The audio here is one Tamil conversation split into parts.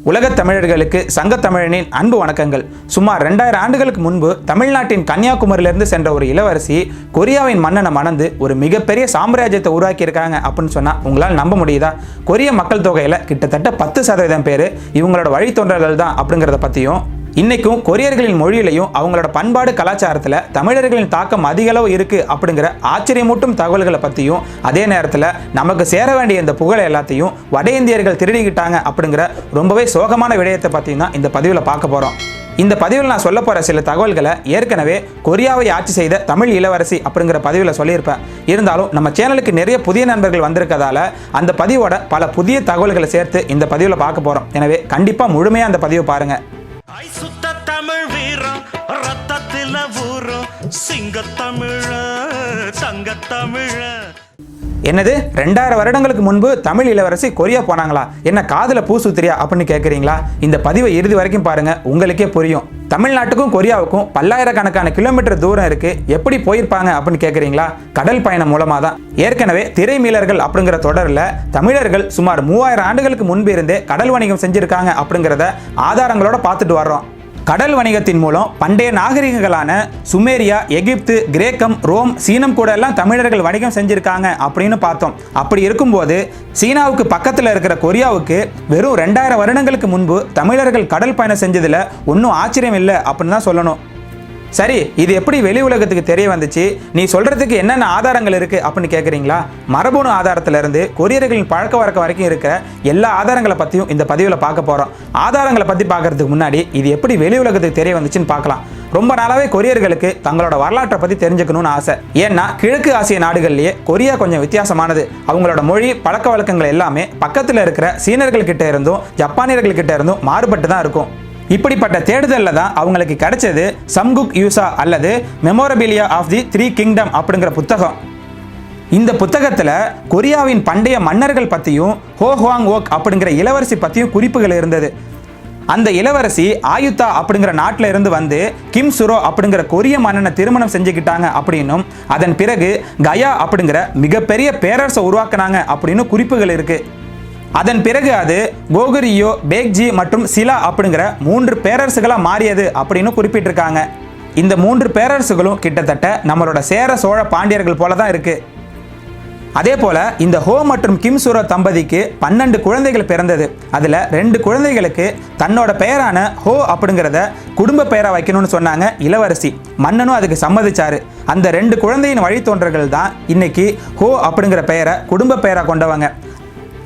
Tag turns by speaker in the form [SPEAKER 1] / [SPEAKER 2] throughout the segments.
[SPEAKER 1] உலகத் தமிழர்களுக்கு சங்கத்தமிழனின் அன்பு வணக்கங்கள். சுமார் 2000 ஆண்டுகளுக்கு முன்பு தமிழ்நாட்டின் கன்னியாகுமரியிலிருந்து சென்ற ஒரு இளவரசி கொரியாவின் மன்னனை மணந்து ஒரு மிகப்பெரிய சாம்ராஜ்யத்தை உருவாக்கி இருக்காங்க அப்படின்னு சொன்னா உங்களால் நம்ப முடியுதா? கொரிய மக்கள் தொகையில கிட்டத்தட்ட 10% பேர் இவங்களோட வழித்தோன்றல்கள் தான் அப்படிங்கிறத பத்தியும், இன்னைக்கும் கொரியர்களின் மொழியிலையும் அவங்களோட பண்பாடு கலாச்சாரத்தில் தமிழர்களின் தாக்கம் அதிக அளவு இருக்கு அப்படிங்கிற ஆச்சரியமூட்டும் தகவல்களை பற்றியும், அதே நேரத்தில் நமக்கு சேர வேண்டிய இந்த புகழை எல்லாத்தையும் வட இந்தியர்கள் திருடிக்கிட்டாங்க அப்படிங்கிற ரொம்பவே சோகமான விடயத்தை பற்றியும் தான் இந்த பதிவில் பார்க்க போகிறோம். இந்த பதிவில் நான் சொல்ல போகிற சில தகவல்களை ஏற்கனவே கொரியாவை ஆட்சி செய்த தமிழ் இளவரசி அப்படிங்கிற பதிவில் சொல்லியிருப்பேன். இருந்தாலும் நம்ம சேனலுக்கு நிறைய புதிய நண்பர்கள் வந்திருக்கதால அந்த பதிவோட பல புதிய தகவல்களை சேர்த்து இந்த பதிவில் பார்க்க போகிறோம். எனவே கண்டிப்பாக முழுமையாக அந்த பதிவை பாருங்கள்.
[SPEAKER 2] சுத்த தமிழ் வீரம் ரத்தத்தில ஊரும் சிங்கத்தமிழ தங்கத்தமிழ.
[SPEAKER 1] என்னது 2000 வருடங்களுக்கு முன்பு தமிழ் இளவரசி கொரியா போனாங்களா? என்ன காதுல பூ சுத்திரியா அப்படின்னு கேட்குறீங்களா? இந்த பதிவை இறுதி வரைக்கும் பாருங்க, உங்களுக்கே புரியும். தமிழ்நாட்டுக்கும் கொரியாவுக்கும் பல்லாயிரக்கணக்கான கிலோமீட்டர் தூரம் இருக்கு. எப்படி போயிருப்பாங்க அப்படின்னு கேட்குறீங்களா? கடல் பயணம் மூலமா தான். ஏற்கனவே திரைமீளர்கள் அப்படிங்கிற தொடரில் தமிழர்கள் சுமார் 3000 ஆண்டுகளுக்கு முன்பு இருந்தே கடல் வணிகம் செஞ்சிருக்காங்க அப்படிங்கிறத ஆதாரங்களோட பார்த்துட்டு வர்றோம். கடல் வணிகத்தின் மூலம் பண்டைய நாகரிகங்களான சுமேரியா, எகிப்து, கிரேக்கம், ரோம், சீனம் கூட எல்லாம் தமிழர்கள் வணிகம் செஞ்சிருக்காங்க அப்படின்னு பார்த்தோம். அப்படி இருக்கும்போது சீனாவுக்கு பக்கத்தில் இருக்கிற கொரியாவுக்கு வெறும் 2000 வருடங்களுக்கு முன்பு தமிழர்கள் கடல் பயணம் செஞ்சதுல ஒன்றும் ஆச்சரியம் இல்லை அப்படின்னு தான் சொல்லணும். சரி, இது எப்படி வெளி உலகத்துக்கு தெரிய வந்துச்சு? நீ சொல்றதுக்கு என்னென்ன ஆதாரங்கள் இருக்கு அப்படின்னு கேட்குறீங்களா? மரபணு ஆதாரத்திலிருந்து கொரியர்களின் பழக்க வழக்கம் வரைக்கும் இருக்கிற எல்லா ஆதாரங்களை பற்றியும் இந்த பதிவில் பார்க்க போகிறோம். ஆதாரங்களை பற்றி பார்க்கறதுக்கு முன்னாடி இது எப்படி வெளி உலகத்துக்கு தெரிய வந்துச்சுன்னு பார்க்கலாம். ரொம்ப நாளாவே கொரியர்களுக்கு தங்களோட வரலாற்றை பற்றி தெரிஞ்சுக்கணும்னு ஆசை. ஏன்னா கிழக்கு ஆசிய நாடுகள்லேயே கொரியா கொஞ்சம் வித்தியாசமானது. அவங்களோட மொழி, பழக்க வழக்கங்கள் எல்லாமே பக்கத்தில் இருக்கிற சீனர்கள் கிட்ட இருந்தும் ஜப்பானியர்கள் கிட்ட இருந்தும் மாறுபட்டு தான் இருக்கும். இப்படிப்பட்ட தேடுதலில் தான் அவங்களுக்கு கிடைச்சது சம்குக் யூசா அல்லது மெமோரபிலியா ஆஃப் தி 3 கிங்டம் அப்படிங்கிற புத்தகம். இந்த புத்தகத்தில் கொரியாவின் பண்டைய மன்னர்கள் பற்றியும் ஹோ ஹுவாங் ஓக் அப்படிங்கிற இளவரசி பற்றியும் குறிப்புகள் இருந்தது. அந்த இளவரசி ஆயுத்தா அப்படிங்கிற நாட்டில் இருந்து வந்து கிம் சுரோ அப்படிங்கிற கொரிய மன்னனை திருமணம் செஞ்சுக்கிட்டாங்க அப்படின்னும், அதன் பிறகு கயா அப்படிங்கிற மிகப்பெரிய பேரரசை உருவாக்குனாங்க அப்படின்னு குறிப்புகள் இருக்கு. அதன் பிறகு அது கோகுரியோ, பேக்ஜி மற்றும் சிலா அப்படிங்கிற 3 பேரரசுகளாக மாறியது அப்படின்னு குறிப்பிட்டிருக்காங்க. இந்த 3 பேரரசுகளும் கிட்டத்தட்ட நம்மளோட சேர சோழ பாண்டியர்கள் போல தான் இருக்கு. அதே போல இந்த ஹோ மற்றும் கிம் சுரோ தம்பதிக்கு 12 குழந்தைகள் பிறந்தது. அதில் 2 குழந்தைகளுக்கு தன்னோட பெயரான ஹோ அப்படிங்கிறத குடும்ப பெயராக வைக்கணும்னு சொன்னாங்க இளவரசி. மன்னனும் அதுக்கு சம்மதிச்சாரு. அந்த 2 குழந்தையின் வழித்தோன்றர்கள் தான் இன்னைக்கு ஹோ அப்படிங்கிற பெயரை குடும்ப பெயராக கொண்டவங்க.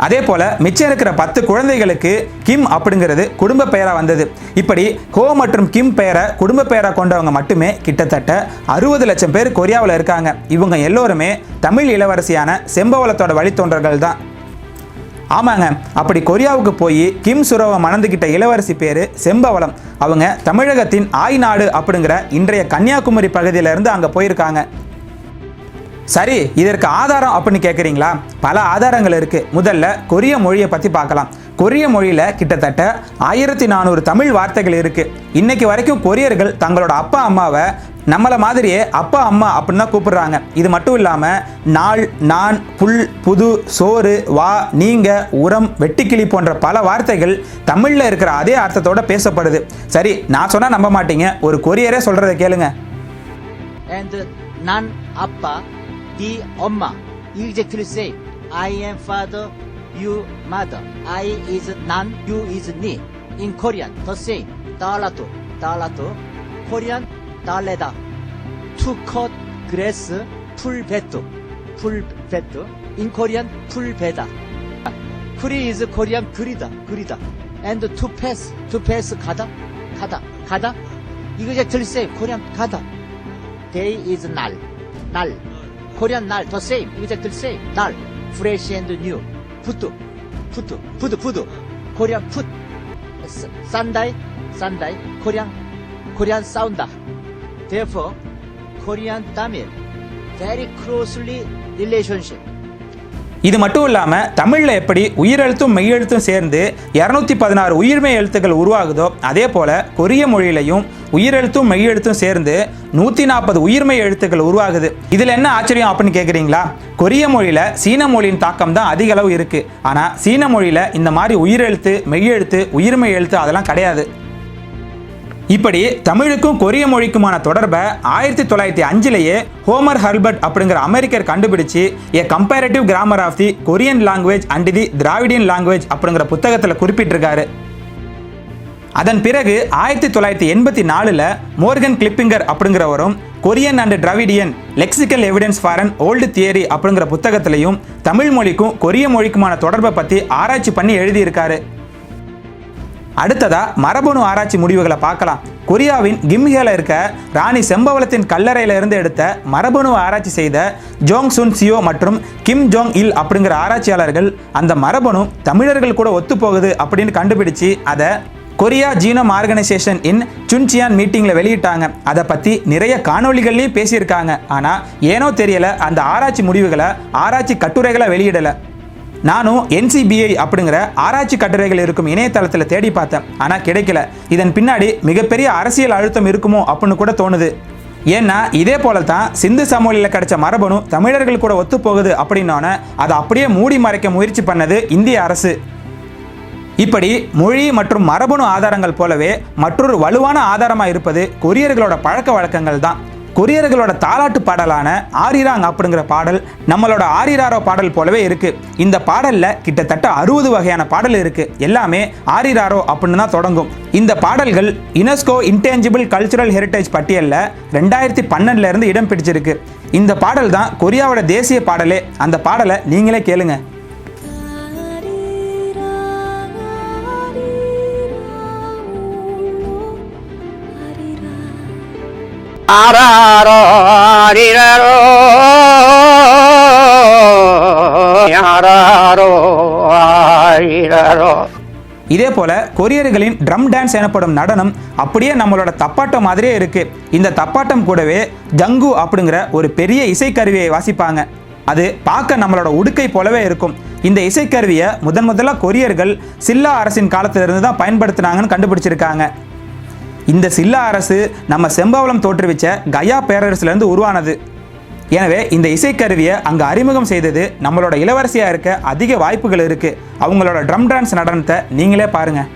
[SPEAKER 1] அதே போல மிச்சம் இருக்கிற 10 குழந்தைகளுக்கு கிம் அப்படிங்கிறது குடும்ப பெயராக வந்தது. இப்படி ஹோ மற்றும் கிம் பெயரை குடும்ப பெயராக கொண்டவங்க மட்டுமே கிட்டத்தட்ட 60 லட்சம் பேர் கொரியாவில் இருக்காங்க. இவங்க எல்லோருமே தமிழ் இளவரசியான செம்பவளத்தோட வழித்தோன்றர்கள் தான். ஆமாங்க, அப்படி கொரியாவுக்கு போய் கிம் சுரோவை மணந்துகிட்ட இளவரசி பேர் செம்பவளம். அவங்க தமிழகத்தின் ஆய்நாடு அப்படிங்கிற இன்றைய கன்னியாகுமரி பகுதியிலிருந்து அங்கே போயிருக்காங்க. சரி, இதற்கு ஆதாரம் அப்படின்னு கேட்குறீங்களா? பல ஆதாரங்கள் இருக்கு. முதல்ல கொரிய மொழியை பற்றி பார்க்கலாம். கொரிய மொழியில் கிட்டத்தட்ட 1400 தமிழ் வார்த்தைகள் இருக்கு. இன்னைக்கு வரைக்கும் கொரியர்கள் தங்களோட அப்பா அம்மாவை நம்மளை மாதிரியே அப்பா அம்மா அப்படின்னு தான் கூப்பிடுறாங்க. இது மட்டும் இல்லாமல் நாள், நான், புல், புது, சோறு, வா, நீங்க, உரம், வெட்டிக்கிளி போன்ற பல வார்த்தைகள் தமிழில் இருக்கிற அதே அர்த்தத்தோட பேசப்படுது. சரி, நான் சொன்னால் நம்ப மாட்டீங்க, ஒரு கொரியரே சொல்கிறத கேளுங்க.
[SPEAKER 3] நான் அப்பா, the 엄마, exactly same. I am father, you mother. I is nan, you is ni. In Korean, the same. 달라도, Korean, 달래다. To cut grass, 풀베도. In Korean, 풀베다. 그리 is Korean, 그리다. And to pass, 가다. Exactly same. Korean, 가다. Day is 날. Korean 날, the same, exactly same. 날, fresh and new. 푸드. Korean food. Sunday, Korean 싸운다. Therefore, Korean Tamil very closely relationship.
[SPEAKER 1] இது மட்டும் இல்லாமல் தமிழில் எப்படி உயிரெழுத்தும் மெய்யெழுத்தும் சேர்ந்து 216 உயிர்மெய் எழுத்துக்கள் உருவாகுதோ அதே போல் கொரிய மொழியிலையும் உயிரெழுத்தும் மெய்யெழுத்தும் சேர்ந்து 140 உயிர்மெய் எழுத்துக்கள் உருவாகுது. இதில் என்ன ஆச்சரியம் அப்படின்னு கேட்குறீங்களா? கொரிய மொழியில் சீன மொழியின் தாக்கம் தான் அதிக அளவு இருக்குது. ஆனால் சீன மொழியில் இந்த மாதிரி உயிரெழுத்து மெய்யெழுத்து உயிர்மெய் எழுத்து அதெல்லாம் கிடையாது. இப்படி தமிழுக்கும் கொரிய மொழிக்குமான தொடர்பை 1905லேயே ஹோமர் ஹர்பர்ட் அப்படிங்கிற அமெரிக்கர் கண்டுபிடிச்சு a comparative grammar of the Korean language and the Dravidian language அப்படிங்கிற புத்தகத்தில் குறிப்பிட்டிருக்காரு. அதன் பிறகு 1984ல் மோர்கன் கிளிப்பிங்கர் அப்படிங்கிறவரும் Korean and Dravidian lexical evidence for an old theory அப்படிங்கிற புத்தகத்திலையும் தமிழ் மொழிக்கும் கொரிய மொழிக்குமான தொடர்பை பற்றி ஆராய்ச்சி பண்ணி எழுதியிருக்காரு. அடுத்ததா மரபணு ஆராய்ச்சி முடிவுகளை பார்க்கலாம். கொரியாவின் கிம்ஹேல இருக்க ராணி செம்பவளத்தின் கல்லறையில இருந்து எடுத்த மரபணு ஆராய்ச்சி செய்த ஜோங் சுன் சியோ மற்றும் கிம் ஜோங் இல் அப்படிங்கிற ஆராய்ச்சியாளர்கள் அந்த மரபணு தமிழர்கள் கூட ஒத்து போகுது அப்படின்னு கண்டுபிடிச்சு அதை கொரியா ஜீனோம் ஆர்கனைசேஷன் இன் சுன்சியான் மீட்டிங்கில் வெளியிட்டாங்க. அதை பற்றி நிறைய காணொலிகள்லையும் பேசியிருக்காங்க. ஆனால் ஏனோ தெரியல அந்த ஆராய்ச்சி முடிவுகளை ஆராய்ச்சி கட்டுரைகளை வெளியிடலை. நானும் NCBI அப்படிங்கிற ஆராய்ச்சி கட்டுரைகள் இருக்கும் இணையதளத்தில் தேடி பார்த்தேன். ஆனால் கிடைக்கல. இதன் பின்னாடி மிகப்பெரிய அரசியல் அழுத்தம் இருக்குமோ அப்படின்னு கூட தோணுது. ஏன்னா இதே போல தான் சிந்து சமவெளியில் கிடைச்ச மரபணு தமிழர்கள் கூட ஒத்து போகுது அப்படின்னோன்னு அதை அப்படியே மூடி மறைக்க முயற்சி பண்ணது இந்திய அரசு. இப்படி மொழி மற்றும் மரபணு ஆதாரங்கள் போலவே மற்றொரு வலுவான ஆதாரமாக இருப்பது கொரியர்களோட பழக்க வழக்கங்கள் தான். கொரியர்களோட தாலாட்டு பாடலான ஆரிராங் அப்படிங்கிற பாடல் நம்மளோட ஆரிராரோ பாடல் போலவே இருக்கு. இந்த பாடல்ல கிட்டத்தட்ட 60 வகையான பாடல் இருக்கு. எல்லாமே ஆரிராரோ அப்படின்னு தான் தொடங்கும். இந்த பாடல்கள் யுனெஸ்கோ இன்டேஞ்சிபிள் கல்ச்சுரல் ஹெரிட்டேஜ் பட்டியலில் 2012 இருந்து இடம் பிடிச்சிருக்கு. இந்த பாடல் தான் கொரியாவோட தேசிய பாடலே. அந்த பாடலை நீங்களே கேளுங்க.
[SPEAKER 4] ஆராரோ ஆரிரரோ ஆராரோ ஆரிரரோ.
[SPEAKER 1] இதே போல கொரியர்களின் ட்ரம் டான்ஸ் எனப்படும் நடனம் அப்படியே நம்மளோட தப்பாட்டம் மாதிரியே இருக்கு. இந்த தப்பாட்டம் கூடவே ஜங்கு அப்படிங்கிற ஒரு பெரிய இசைக்கருவியை வாசிப்பாங்க. அது பார்க்க நம்மளோட உடுக்கை போலவே இருக்கும். இந்த இசைக்கருவியை முதலாக கொரியர்கள் சில்லா அரசின் காலத்திலிருந்து தான் பயன்படுத்தினாங்கன்னு கண்டுபிடிச்சிருக்காங்க. இந்த சில்லா அரசு நம்ம செம்பவளம் தோற்றுவிச்ச கயா பேரரசுலேருந்து உருவானது. எனவே இந்த இசைக்கருவியை அங்கே அறிமுகம் செய்தது நம்மளோட இளவரசியாக இருக்க அதிக வாய்ப்புகள் இருக்குது. அவங்களோட ட்ரம் டான்ஸ் நடனத்தை நீங்களே பாருங்கள்.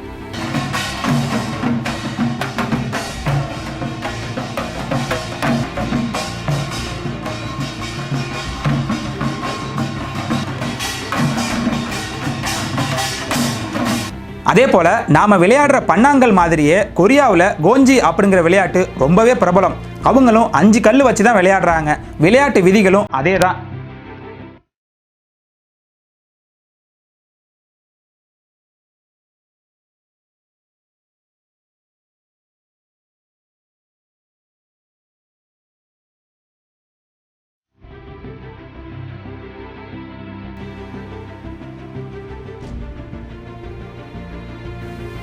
[SPEAKER 1] அதே போல நாம விளையாடுற பன்னாங்கல் மாதிரியே கொரியாவில் கோஞ்சி அப்படிங்கிற விளையாட்டு ரொம்பவே பிரபலம். அவங்களும் 5 கல் வச்சு தான் விளையாடுறாங்க. விளையாட்டு விதிகளும் அதே தான்.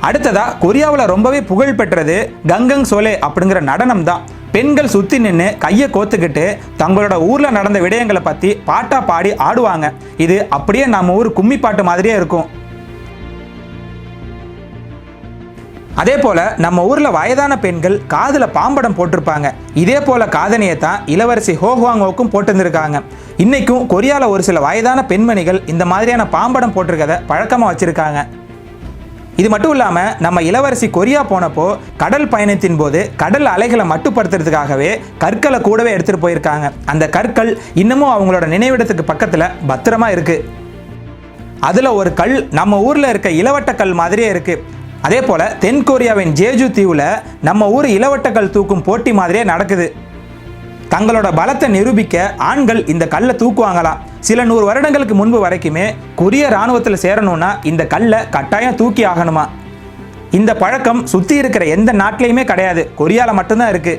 [SPEAKER 1] அடுத்ததா கொரியாவில் ரொம்பவே புகழ் பெற்றது கங்கங் சோலே அப்படிங்கிற நடனம் தான். பெண்கள் சுற்றி நின்று கையை கோத்துக்கிட்டு தங்களோட ஊரில் நடந்த விடயங்களை பற்றி பாட்டா பாடி ஆடுவாங்க. இது அப்படியே நம்ம ஊர் கும்மி பாட்டு மாதிரியே இருக்கும். அதே போல நம்ம ஊர்ல வயதான பெண்கள் காதுல பாம்படம் போட்டிருப்பாங்க. இதே போல காதணியை தான் இளவரசி ஹோஹுவாங்கோக்கும் போட்டிருந்திருக்காங்க. இன்னைக்கும் கொரியாவில் ஒரு சில வயதான பெண்மணிகள் இந்த மாதிரியான பாம்படம் போட்டிருக்கதை பழக்கமாக வச்சிருக்காங்க. இது மட்டும் இல்லாமல் நம்ம இளவரசி கொரியா போனப்போ கடல் பயணத்தின் போது கடல் அலைகளை மட்டுப்படுத்துறதுக்காகவே கற்களை கூடவே எடுத்துகிட்டு போயிருக்காங்க. அந்த கற்கள் இன்னமும் அவங்களோட நினைவிடத்துக்கு பக்கத்தில் பத்திரமா இருக்கு. அதில் ஒரு கல் நம்ம ஊரில் இருக்க இளவட்டக்கல் மாதிரியே இருக்கு. அதே போல் தென் கொரியாவின் ஜேஜு தீவில் நம்ம ஊர் இளவட்டக்கல் தூக்கும் போட்டி மாதிரியே நடக்குது. தங்களோட பலத்தை நிரூபிக்க ஆண்கள் இந்த கல்லை தூக்குவாங்களாம். சில 100 வருடங்களுக்கு முன்பு வரைக்குமே கொரிய இராணுவத்தில் சேரணும்னா இந்த கல்லை கட்டாயம் தூக்கி ஆகணுமா. இந்த பழக்கம் சுற்றி இருக்கிற எந்த நாட்டிலையுமே கிடையாது, கொரியாவில் மட்டும்தான் இருக்கு.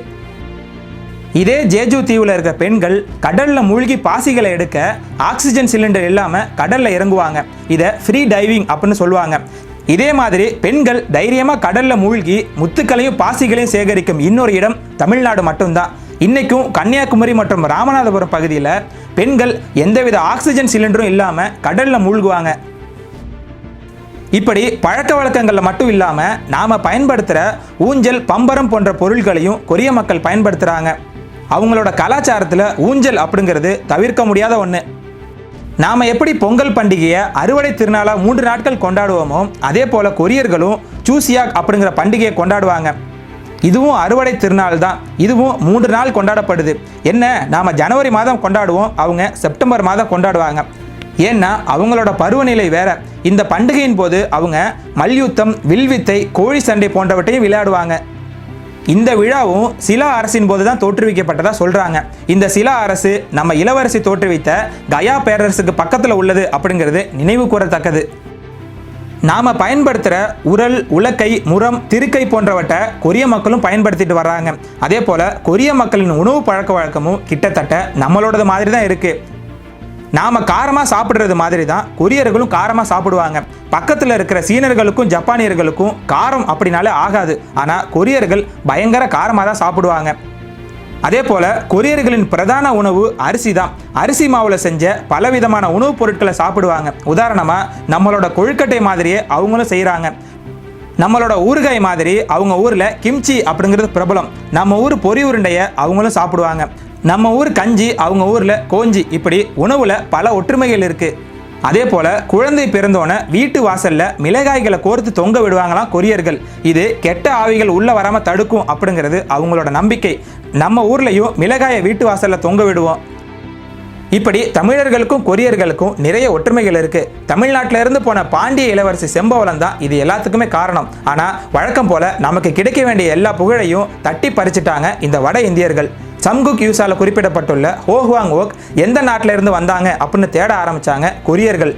[SPEAKER 1] இதே ஜேஜு தீவில் இருக்கிற பெண்கள் கடலில் மூழ்கி பாசிகளை எடுக்க ஆக்சிஜன் சிலிண்டர் இல்லாமல் கடலில் இறங்குவாங்க. இதை ஃப்ரீ டைவிங் அப்படின்னு சொல்லுவாங்க. இதே மாதிரி பெண்கள் தைரியமாக கடலில் மூழ்கி முத்துக்களையும் பாசிகளையும் சேகரிக்கும் இன்னொரு இடம் தமிழ்நாடு மட்டும்தான். இன்னைக்கும் கன்னியாகுமரி மற்றும் ராமநாதபுரம் பகுதியில் பெண்கள் எந்தவித ஆக்சிஜன் சிலிண்டரும் இல்லாமல் கடலில் மூழ்குவாங்க. இப்படி பழக்க வழக்கங்களில் மட்டும் இல்லாமல் நாம் பயன்படுத்துகிற ஊஞ்சல், பம்பரம் போன்ற பொருட்களையும் கொரிய மக்கள் பயன்படுத்துகிறாங்க. அவங்களோட கலாச்சாரத்தில் ஊஞ்சல் அப்படிங்கிறது தவிர்க்க முடியாத ஒன்று. நாம் எப்படி பொங்கல் பண்டிகையை அறுவடை திருநாளாக 3 நாட்கள் கொண்டாடுவோமோ அதே போல் கொரியர்களும் சூசியாக் அப்படிங்கிற பண்டிகையை கொண்டாடுவாங்க. இதுவும் அறுவடை திருநாள் தான். இதுவும் 3 நாள் கொண்டாடப்படுது. என்ன, நாம் ஜனவரி மாதம் கொண்டாடுவோம், அவங்க செப்டம்பர் மாதம் கொண்டாடுவாங்க. ஏன்னா அவங்களோட பருவநிலை வேற. இந்த பண்டிகையின் போது அவங்க மல்யுத்தம், வில்வித்தை, கோழி சண்டை போன்றவற்றையும் விளையாடுவாங்க. இந்த விழாவும் சிலா அரசின் போது தான் தோற்றுவிக்கப்பட்டதா சொல்றாங்க. இந்த சிலா அரசு நம்ம இளவரசி தோற்றுவித்த கயா பேரரசுக்கு பக்கத்தில் உள்ளது அப்படிங்கிறது நினைவு கூறத்தக்கது. நாம பயன்படுத்துகிற உரல், உலக்கை, முறம், திருக்கை போன்றவற்றை கொரிய மக்களும் பயன்படுத்திட்டு வர்றாங்க. அதே போல கொரிய மக்களின் உணவு பழக்க வழக்கமும் கிட்டத்தட்ட நம்மளோடது மாதிரி தான் இருக்கு. நாம காரமாக சாப்பிட்றது மாதிரி தான் கொரியர்களும் காரமாக சாப்பிடுவாங்க. பக்கத்தில் இருக்கிற சீனர்களுக்கும் ஜப்பானியர்களுக்கும் காரம் அப்படின்னாலே ஆகாது. ஆனால் கொரியர்கள் பயங்கர காரமாக தான் சாப்பிடுவாங்க. அதே போல் கொரியர்களின் பிரதான உணவு அரிசி தான். அரிசி மாவில் செஞ்ச பலவிதமான உணவுப் பொருட்களை சாப்பிடுவாங்க. உதாரணமாக நம்மளோட கொழுக்கட்டை மாதிரியே அவங்களும் செய்கிறாங்க. நம்மளோட ஊறுகாய் மாதிரி அவங்க ஊரில் கிம்ச்சி அப்படிங்கிறது பிரபலம். நம்ம ஊர் பொரி உருண்டையை அவங்களும் சாப்பிடுவாங்க. நம்ம ஊர் கஞ்சி, அவங்க ஊரில் கோஞ்சி. இப்படி உணவில் பல ஒற்றுமைகள் இருக்குது. அதே போல் குழந்தை பிறந்தோன்னே வீட்டு வாசலில் மிளகாய்களை கோர்த்து தொங்க விடுவாங்களாம் கொரியர்கள். இது கெட்ட ஆவிகள் உள்ளே வராமல் தடுக்கும் அப்படிங்கிறது அவங்களோட நம்பிக்கை. நம்ம ஊர்லேயும் மிளகாயை வீட்டு வாசலில் தொங்க விடுவோம். இப்படி தமிழர்களுக்கும் கொரியர்களுக்கும் நிறைய ஒற்றுமைகள் இருக்கு. தமிழ்நாட்டில இருந்து போன பாண்டிய இளவரசி செம்பவளம் தான் இது எல்லாத்துக்குமே காரணம். ஆனா வழக்கம் போல நமக்கு கிடைக்க வேண்டிய எல்லா புகழையும் தட்டி பறிச்சுட்டாங்க இந்த வட இந்தியர்கள். சம்குக் யூசால குறிப்பிடப்பட்டுள்ள ஹோஹ்வாங் ஓக் எந்த நாட்டில இருந்து வந்தாங்க அப்படின்னு தேட ஆரம்பிச்சாங்க கொரியர்கள்.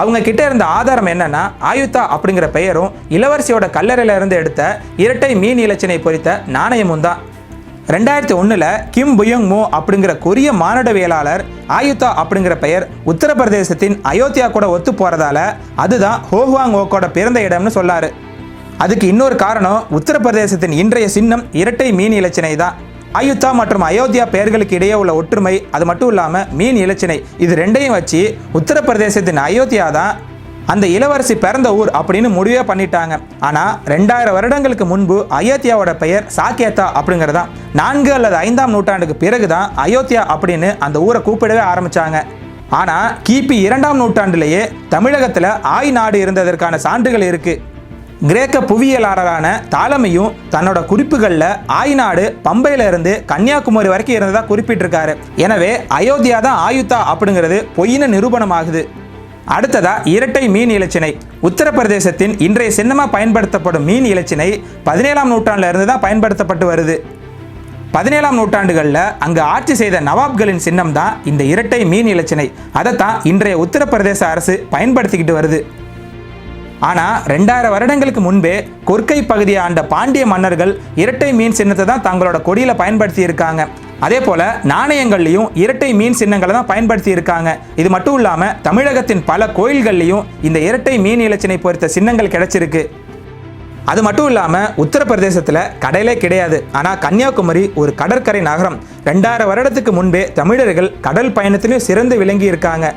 [SPEAKER 1] அவங்க கிட்ட இருந்த ஆதாரம் என்னன்னா, ஆயுத்தா அப்படிங்கிற பெயரும் இளவரசியோட கல்லறையில இருந்து எடுத்த இரட்டை மீன் இலச்சினை பொறித்த நாணயமும் தான். 2001 கிம் புயோங் மோ அப்படிங்கிற கொரிய மானுடவியலாளர் ஆயுத்தா அப்படிங்கிற பெயர் உத்தரப்பிரதேசத்தின் அயோத்தியா கூட ஒத்து போறதால அதுதான் ஹோஹ்வாங் ஓக்கோட பிறந்த இடம்னு சொல்லாரு. அதுக்கு இன்னொரு காரணம், உத்தரப்பிரதேசத்தின் இன்றைய சின்னம் இரட்டை மீன் இலச்சினை தான். ஆயுத்தா மற்றும் அயோத்தியா பெயர்களுக்கு இடையே உள்ள ஒற்றுமை, அது மட்டும் இல்லாமல் மீன் இலச்சினை, இது ரெண்டையும் வச்சு உத்தரப்பிரதேசத்தின் அயோத்தியா தான் அந்த இளவரசி பிறந்த ஊர் அப்படின்னு முடிவே பண்ணிட்டாங்க. ஆனால் 2000 வருடங்களுக்கு முன்பு அயோத்தியாவோட பெயர் சாக்கேத்தா அப்படிங்கிறதா. 4 அல்லது 5ஆம் நூற்றாண்டுக்கு பிறகுதான் அயோத்தியா அப்படின்னு அந்த ஊரை கூப்பிடவே ஆரம்பிச்சாங்க. ஆனால் கிபி 2ஆம் நூற்றாண்டிலேயே தமிழகத்தில் ஆய் நாடு இருந்ததற்கான சான்றுகள் இருக்கு. கிரேக்க புவியியலாளரான தாலமையும் தன்னோட குறிப்புகளில் ஆய்நாடு பம்பையில இருந்து கன்னியாகுமரி வரைக்கும் இருந்ததா குறிப்பிட்டிருக்காரு. எனவே அயோத்தியா தான் ஆயுத்தா அப்படிங்கிறது பொய்னு நிரூபணமாகுது. அடுத்ததா இரட்டை மீன் இலச்சினை. உத்தரப்பிரதேசத்தின் இன்றைய சின்னமாக பயன்படுத்தப்படும் மீன் இலச்சினை 17ஆம் நூற்றாண்டில் இருந்து தான் பயன்படுத்தப்பட்டு வருது. 17ஆம் நூற்றாண்டுகளில் அங்கு ஆட்சி செய்த நவாப்களின் சின்னம் தான் இந்த இரட்டை மீன் இலச்சினை. அதைத்தான் இன்றைய உத்தரப்பிரதேச அரசு பயன்படுத்திக்கிட்டு வருது. ஆனால் 2000 வருடங்களுக்கு முன்பே கொற்கை பகுதியை ஆண்ட பாண்டிய மன்னர்கள் இரட்டை மீன் சின்னத்தை தான் தங்களோட கொடியில் பயன்படுத்தி இருக்காங்க. அதே போல நாணயங்கள்லையும் இரட்டை மீன் சின்னங்களை தான் பயன்படுத்தி இருக்காங்க. இது மட்டும் இல்லாமல் தமிழகத்தின் பல கோயில்கள்லையும் இந்த இரட்டை மீன் இலச்சினை பொறுத்த சின்னங்கள் கிடைச்சிருக்கு. அது மட்டும் இல்லாமல் உத்தரப்பிரதேசத்தில் கடலே கிடையாது. ஆனால் கன்னியாகுமரி ஒரு கடற்கரை நகரம். 2000 வருடத்துக்கு முன்பே தமிழர்கள் கடல் பயணத்திலையும் சிறந்து விளங்கி இருக்காங்க.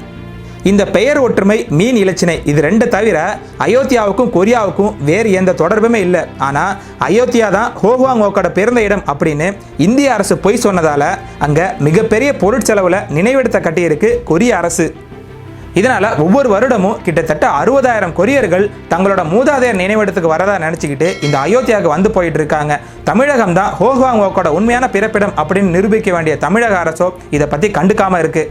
[SPEAKER 1] இந்த பெயர் ஒற்றுமை, மீன் இலச்சினை, இது ரெண்டு தவிர அயோத்தியாவுக்கும் கொரியாவுக்கும் வேறு எந்த தொடர்புமே இல்லை. ஆனால் அயோத்தியா தான் ஹோஹ்வாங் ஓக்கோட பிறந்த இடம் அப்படின்னு இந்திய அரசு பொய் சொன்னதால அங்கே மிகப்பெரிய பொருட்செலவில் நினைவிடத்தை கட்டியிருக்கு கொரிய அரசு. இதனால் ஒவ்வொரு வருடமும் கிட்டத்தட்ட 60,000 கொரியர்கள் தங்களோட மூதாதையர் நினைவிடத்துக்கு வரதா நினச்சிக்கிட்டு இந்த அயோத்தியாவுக்கு வந்து போயிட்டு இருக்காங்க. தமிழகம் தான் ஹோஹ்வாங் ஓக்கோட உண்மையான பிறப்பிடம் அப்படின்னு நிரூபிக்க வேண்டிய தமிழக அரசோ இதை பற்றி கண்டுக்காமல் இருக்கு.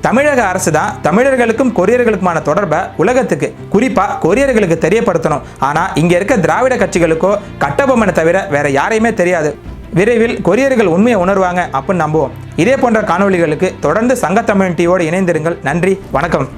[SPEAKER 1] தமிழக அரசு தான் தமிழர்களுக்கும் கொரியர்களுக்குமான தொடர்பை உலகத்துக்கு, குறிப்பாக கொரியர்களுக்கு தெரியப்படுத்தணும். ஆனால் இங்கே இருக்க திராவிட கட்சிகளுக்கோ கட்டபொம்மனை தவிர வேற யாரையுமே தெரியாது. விரைவில் கொரியர்கள் உண்மையை உணர்வாங்க அப்படின்னு நம்புவோம். இதே போன்ற காணொளிகளுக்கு தொடர்ந்து சங்கத்தமிழ் டிவியோடு இணைந்திருங்கள். நன்றி, வணக்கம்.